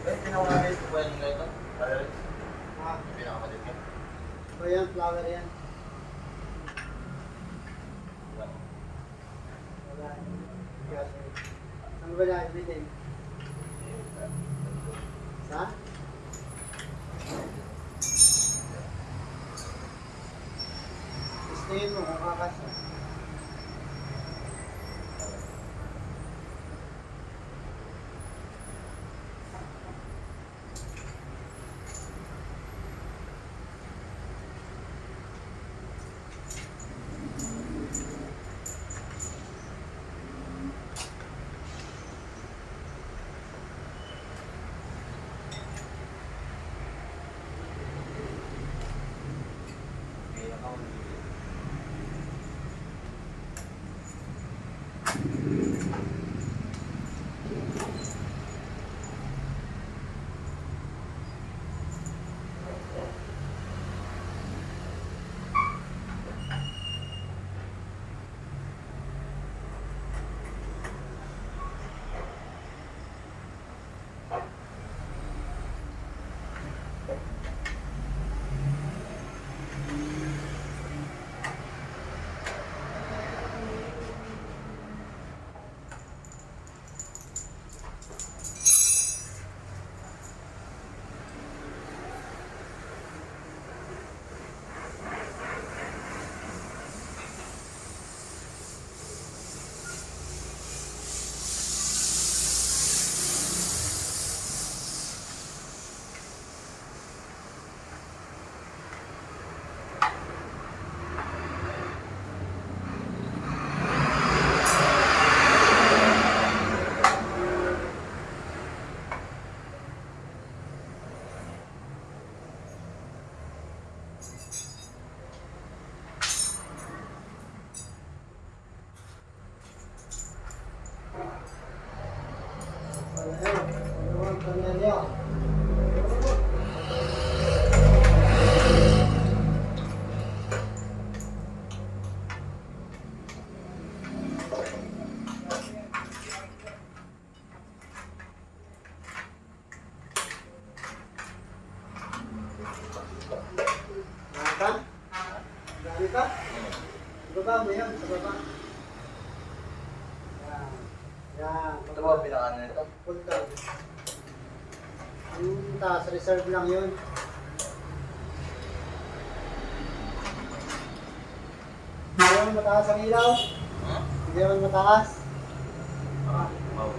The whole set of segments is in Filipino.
Eh, pinakamalit ko ba yung ito? Alright. Ha? Yung pinakamalit ko. O yan, flower yan. Wala. Wala. Saan ba na everything? Sa? Gustuin mo kung kakasya. May account. Baba mo yun, sa baba. Yan. Yan. Ito ba ang pinaka nito? Full down. Yung taas, reserve lang yun. Hindi naman mataas ang ilaw. Hindi naman mataas. Wow. Wow.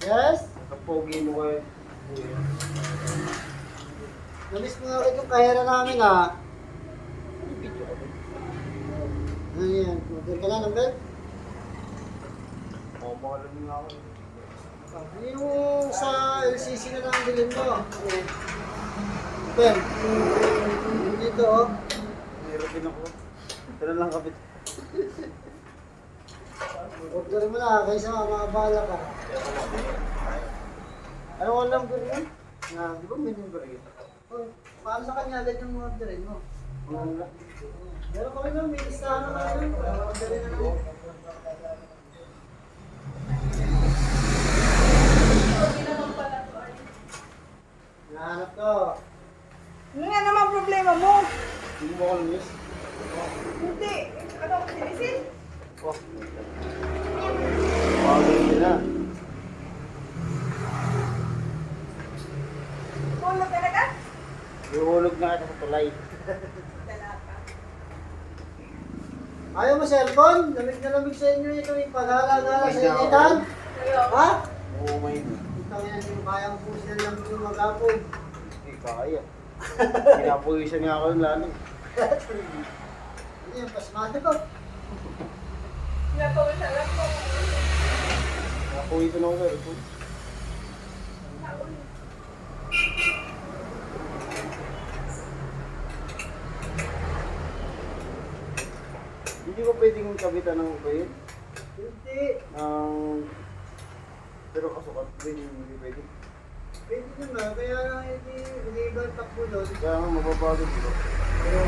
Yes? Nakapogi mo kayo. Namiss mo nga ulit yung kahera namin ah. Video ko. Ano yan? Order ka na ng belt? Mamahalan nga ako. Yung sa LCC na lang bilhin mo. Ben, dito oh. Meron din ako. Ito na lang kapit. Order mo na kaysa makabala ka. Ano alam ko rin? Na, Di ba may number yun? oh, paano sa kanya agad yung orderin mo? Meron kami na, may listahan na kami nun. Orderin na naman. Nahanap ko. Ano nga naman problema mo? Hindi mo ako lumis? Hindi. Ano, sinisin? Oh. Pagod yun na. Pulo talaga? Ihulog na kita sa tulay. Dalata. Ayaw mo cellphone? Lamig na lamig sa inyo ito yung paghala-gala sa initan. Ha? Oo, may Ito yan yung kayang pusin lang yung mag-apog. hindi kaya. Pinapuwisan nga ako yung lalo. Ano yung pasmado ko? Napawisan lang po. Pinapuwisan ako sa ito. Hindi ko pwedeng kabitan ng bayan. Hindi. Pero kasukat din, hindi pwede. Pwede naman, kaya lang hindi iba ang takbo doon. Kaya nga mababagod ko. Pero,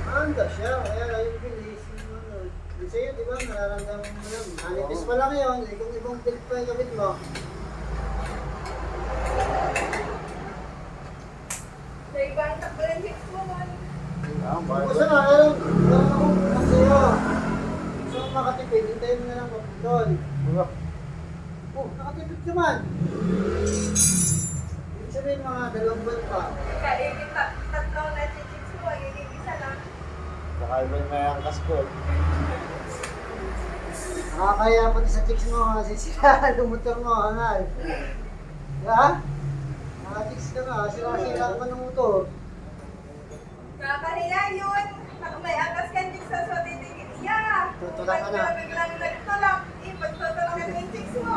maanda siya, kaya yung bilis, yung ano. Yung sa'yo, di ba, nararamdaman mo lang. Manipis pa lang yun, kung ibang belt pa yung kapit mo. Sa ibang takbo ng chicks mo. Gusto na, meron akong ang sa'yo. Gusto kong makatipid, hintayin mo na lang doon. Oh, nakatipid ka man. Ibig sabihin mga 2 buwan pa. Kaigit tatlong na chicks mo, magiging isa lang. Baka iba yung may angkas ko. Nakakaya pati sa chicks mo, sisiraan ng motor mo, hangal. Ha? Naka-chicks ka nga, sira-sira ka ng motor. Kakahiya yun. May angkas ka chicks sa titigit. Yeah! Tutulak ka na. Biglang nagtulak. Pagtutulak ka ng chicks mo,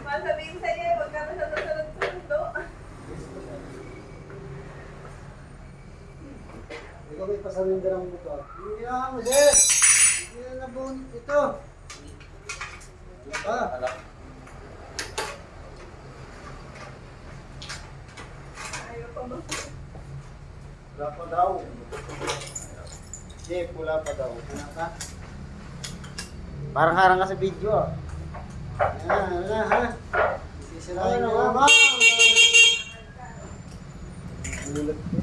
Masabihin sa'yo, huwag ka na sa susunod-sundo. Ikaw may pasalinder ang motor. Hindi ginawa mo, sir. Hindi na nabunit ito. Ah, Ayaw pa mo. Wala pa daw. Jeep, wala pa daw. ano ka? Parang harang ka sa video ah. Ano na, ha? Sisirain Ano ka ba? ba? Ulat ko.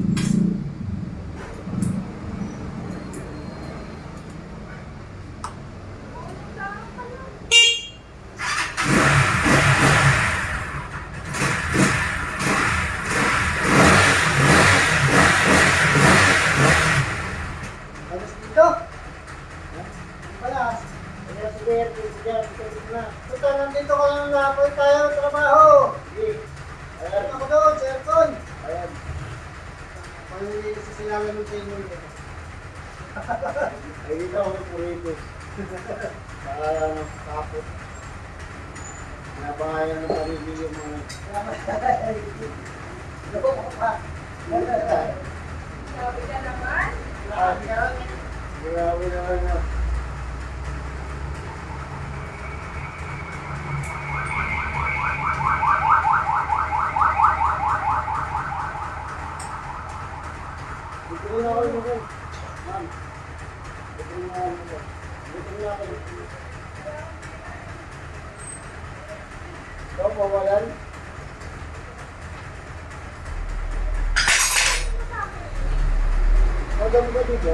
Alas dito? Wala. Kaya si Bertie, si Jerry, na. Basta nandito ka lang napoy tayo ng trabaho. Sige. Ayan Ayan. ako doon, sa aircon. Ayan. Paano hindi sisilangan ng tenyo nito? Ay, dito ako ng puritos. Saka ano, kapot. Nabangayan ng sarili yung mga... Loko pa. Sabi ka naman. Grabe ka. Grabe naman na. Dito rin ako yung mga. Ma'am. Dito rin ako yung mga. Dito rin ako yung mga. Ikaw, mawalan? Magam ka dito?